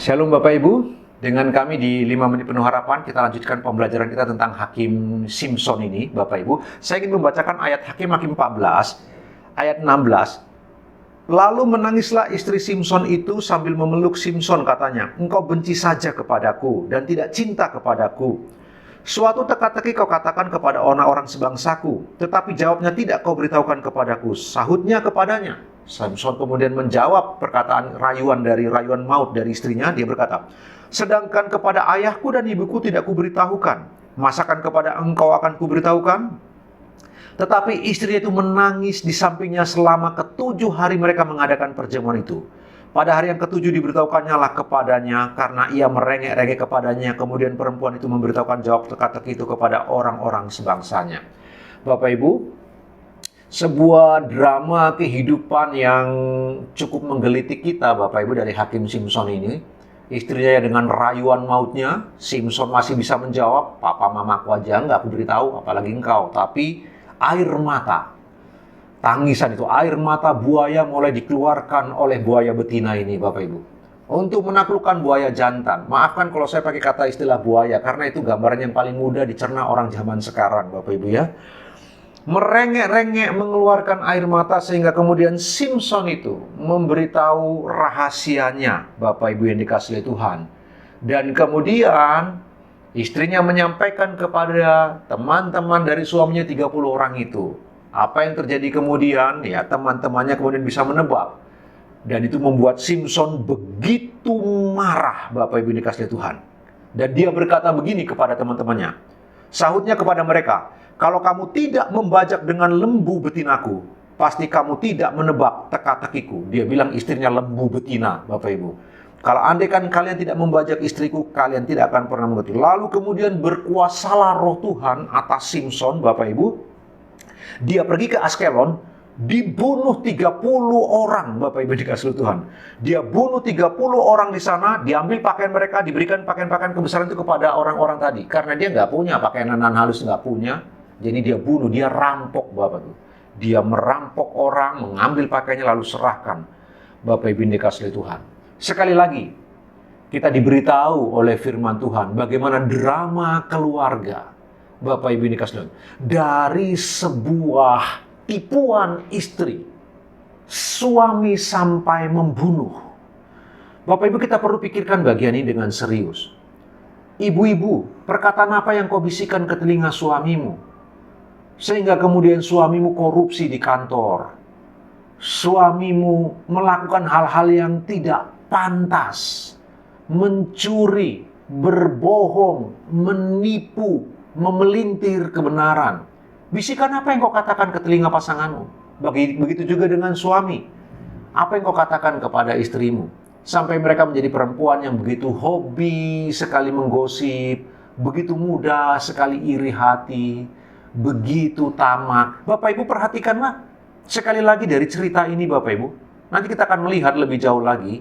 Shalom Bapak Ibu, dengan kami di 5 menit penuh harapan kita lanjutkan pembelajaran kita tentang Hakim Simpson ini Bapak Ibu. Saya ingin membacakan ayat Hakim 14, ayat 16. Lalu menangislah istri Simpson itu sambil memeluk Simpson katanya, engkau benci saja kepadaku dan tidak cinta kepadaku. Suatu teka-teki kau katakan kepada orang-orang sebangsaku, tetapi jawabnya tidak kau beritahukan kepadaku. Sahutnya kepadanya. Samson kemudian menjawab perkataan rayuan maut dari istrinya. Dia berkata, sedangkan kepada ayahku dan ibuku tidak kuberitahukan, masakan kepada engkau akan kuberitahukan? Tetapi istrinya itu menangis di sampingnya selama ke-7 hari mereka mengadakan perjamuan itu. Pada hari yang ke-7 diberitahukannya lah kepadanya karena ia merengek-rengek kepadanya. Kemudian perempuan itu memberitahukan jawab teka-teki itu kepada orang-orang sebangsanya. Bapak Ibu, sebuah drama kehidupan yang cukup menggelitik kita Bapak Ibu dari Hakim Simpson ini. Istrinya dengan rayuan mautnya, Simpson masih bisa menjawab, papa mamaku aja nggak aku beritahu, apalagi engkau. Tapi air mata, tangisan itu, air mata buaya mulai dikeluarkan oleh buaya betina ini Bapak Ibu. Untuk menaklukkan buaya jantan. Maafkan kalau saya pakai kata istilah buaya, karena itu gambaran yang paling mudah dicerna orang zaman sekarang Bapak Ibu ya. Merengek-rengek mengeluarkan air mata sehingga kemudian Simpson itu memberitahu rahasianya Bapak Ibu yang dikasihi Tuhan. Dan kemudian istrinya menyampaikan kepada teman-teman dari suaminya 30 orang itu. Apa yang terjadi kemudian? Ya, teman-temannya kemudian bisa menebak. Dan itu membuat Simpson begitu marah Bapak Ibu yang dikasihi Tuhan. Dan dia berkata begini kepada teman-temannya. Sahutnya kepada mereka, kalau kamu tidak membajak dengan lembu betinaku, pasti kamu tidak menebak teka-tekiku. Dia bilang istrinya lembu betina, Bapak Ibu. Kalau andaikan kalian tidak membajak istriku, kalian tidak akan pernah mengerti. Lalu kemudian berkuasalah roh Tuhan atas Simpson, Bapak Ibu. Dia pergi ke Askelon, dibunuh 30 orang, Bapak Ibu dikasihi Tuhan. Dia bunuh 30 orang di sana, diambil pakaian mereka, diberikan pakaian-pakaian kebesaran itu kepada orang-orang tadi. Karena dia nggak punya pakaian halus, nggak punya. Jadi dia bunuh, dia rampok Bapak Ibu. Dia merampok orang, mengambil pakaiannya lalu serahkan. Bapak Ibu dikasihi Tuhan. Sekali lagi, kita diberitahu oleh firman Tuhan bagaimana drama keluarga. Bapak Ibu dikasihi Tuhan. Dari sebuah tipuan istri, suami sampai membunuh. Bapak Ibu, kita perlu pikirkan bagian ini dengan serius. Ibu-ibu, perkataan apa yang kau bisikan ke telinga suamimu? Sehingga kemudian suamimu korupsi di kantor. Suamimu melakukan hal-hal yang tidak pantas. Mencuri, berbohong, menipu, memelintir kebenaran. Bisikan apa yang kau katakan ke telinga pasanganmu? Begitu juga dengan suami. Apa yang kau katakan kepada istrimu? Sampai mereka menjadi perempuan yang begitu hobi sekali menggosip, begitu mudah sekali iri hati, begitu tamak. Bapak Ibu perhatikanlah sekali lagi dari cerita ini Bapak Ibu. Nanti kita akan melihat lebih jauh lagi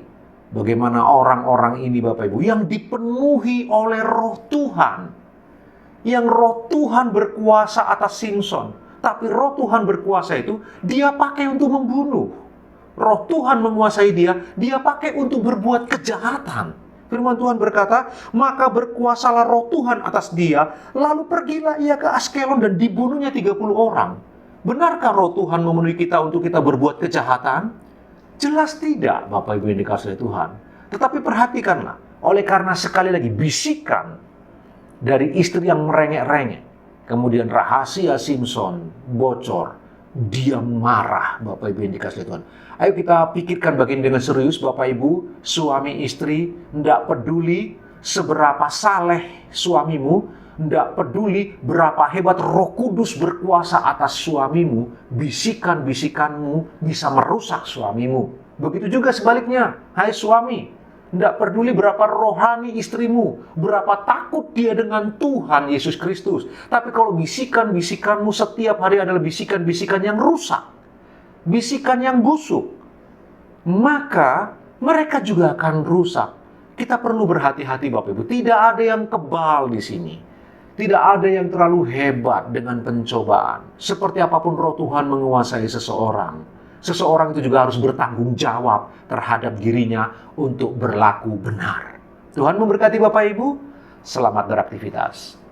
bagaimana orang-orang ini Bapak Ibu yang dipenuhi oleh roh Tuhan. Yang roh Tuhan berkuasa atas Simpson. Tapi roh Tuhan berkuasa itu dia pakai untuk membunuh. Roh Tuhan menguasai dia pakai untuk berbuat kejahatan. Firman Tuhan berkata, maka berkuasalah roh Tuhan atas dia, lalu pergilah ia ke Askelon dan dibunuhnya 30 orang. Benarkah roh Tuhan memenuhi kita untuk kita berbuat kejahatan? Jelas tidak, Bapak Ibu yang dikasihi Tuhan. Tetapi perhatikanlah, oleh karena sekali lagi bisikan dari istri yang merengek-rengek, kemudian rahasia Simpson bocor, dia marah Bapak Ibu yang dikasihi Tuhan. Ayo kita pikirkan bagian dengan serius Bapak Ibu, suami istri, tidak peduli seberapa saleh suamimu, tidak peduli berapa hebat Roh Kudus berkuasa atas suamimu, bisikan-bisikanmu bisa merusak suamimu. Begitu juga sebaliknya, hai suami, tidak peduli berapa rohani istrimu, berapa takut dia dengan Tuhan Yesus Kristus. Tapi kalau bisikan-bisikanmu setiap hari adalah bisikan-bisikan yang rusak, bisikan yang busuk, maka mereka juga akan rusak. Kita perlu berhati-hati Bapak Ibu. Tidak ada yang kebal di sini. Tidak ada yang terlalu hebat dengan pencobaan. Seperti apapun roh Tuhan menguasai seseorang. Seseorang itu juga harus bertanggung jawab terhadap dirinya untuk berlaku benar. Tuhan memberkati Bapak Ibu. Selamat beraktivitas.